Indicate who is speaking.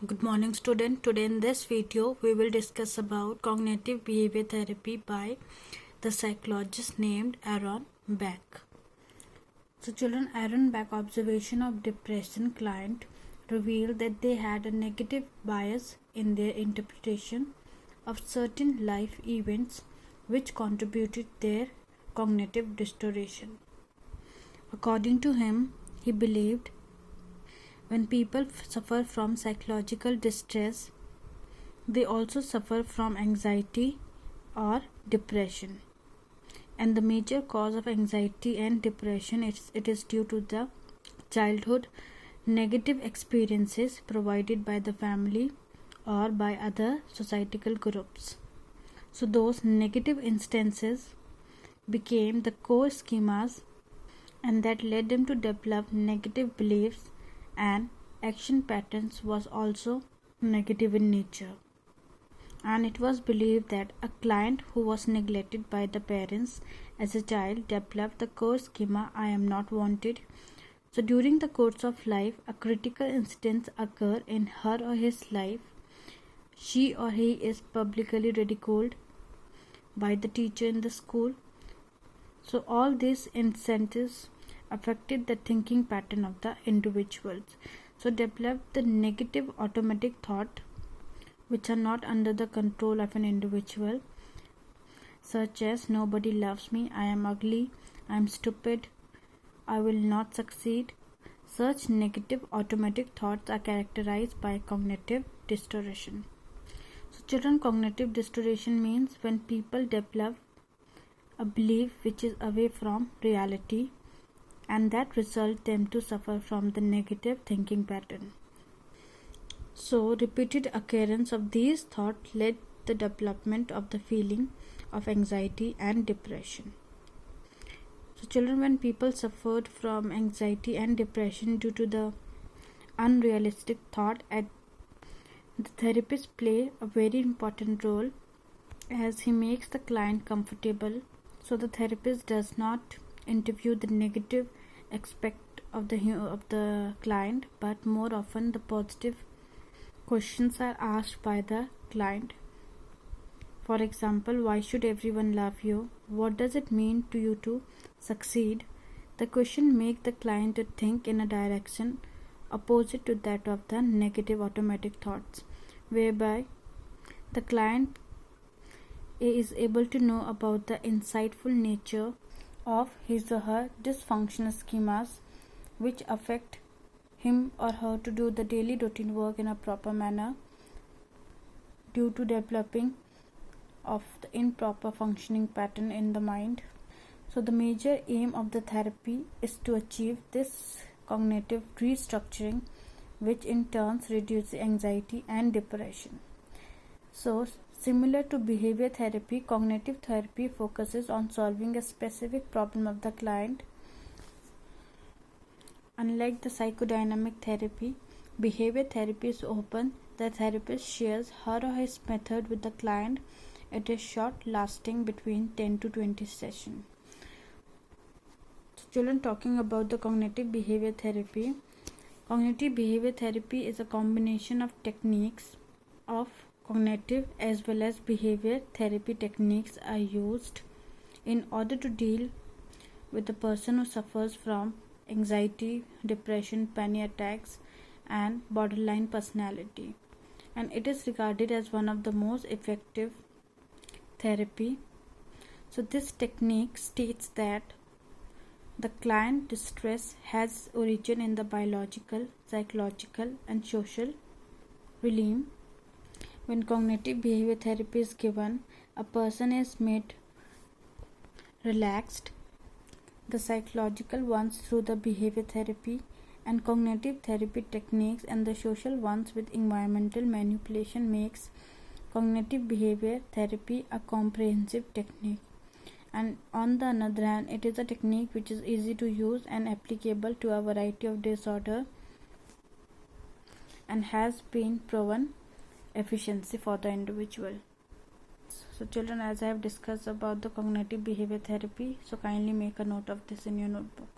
Speaker 1: Good morning student. Today in this video we will discuss about cognitive behavior therapy by the psychologist named Aaron Beck. So children, Aaron Beck observation of depression client revealed that they had a negative bias in their interpretation of certain life events which contributed their cognitive distortion. According to him, he believed when people suffer from psychological distress, they also suffer from anxiety or depression. And the major cause of anxiety and depression is due to the childhood negative experiences provided by the family or by other societal groups. So those negative instances became the core schemas, and that led them to develop negative beliefs, and action patterns was also negative in nature. And it was believed that a client who was neglected by the parents as a child developed the core schema, I am not wanted. So during the course of life, a critical incident occur in her or his life. She or he is publicly ridiculed by the teacher in the school. So all these incentives affected the thinking pattern of the individuals. So developed the negative automatic thought which are not under the control of an individual, such as nobody loves me, I am ugly, I am stupid, I will not succeed. Such negative automatic thoughts are characterized by cognitive distortion. So children, cognitive distortion means when people develop a belief which is away from reality, and that result them to suffer from the negative thinking pattern. So repeated occurrence of these thoughts led the development of the feeling of anxiety and depression. So children, when people suffered from anxiety and depression due to the unrealistic thought, the therapist play a very important role as he makes the client comfortable. So the therapist does not interview the negative aspect of the client, but more often the positive questions are asked by the client. For example, why should everyone love you? What does it mean to you to succeed? The question makes the client to think in a direction opposite to that of the negative automatic thoughts, whereby the client is able to know about the insightful nature of his or her dysfunctional schemas which affect him or her to do the daily routine work in a proper manner due to developing of the improper functioning pattern in the mind. So the major aim of the therapy is to achieve this cognitive restructuring, which in turn reduces anxiety and depression. So similar to behavior therapy, cognitive therapy focuses on solving a specific problem of the client. Unlike the psychodynamic therapy, behavior therapy is open. The therapist shares her or his method with the client. It is short, lasting between 10 to 20 sessions. So children, talking about the cognitive behavior therapy. Cognitive behavior therapy is a combination of techniques of cognitive as well as behavior therapy techniques are used in order to deal with the person who suffers from anxiety, depression, panic attacks, and borderline personality. And it is regarded as one of the most effective therapy. So this technique states that the client distress has origin in the biological, psychological, and social realm. When cognitive behavior therapy is given, a person is made relaxed, the psychological ones through the behavior therapy and cognitive therapy techniques, and the social ones with environmental manipulation makes cognitive behavior therapy a comprehensive technique. And on the other hand, it is a technique which is easy to use and applicable to a variety of disorder and has been proven efficiency for the individual. So children, as I have discussed about the cognitive behavior therapy, so kindly make a note of this in your notebook.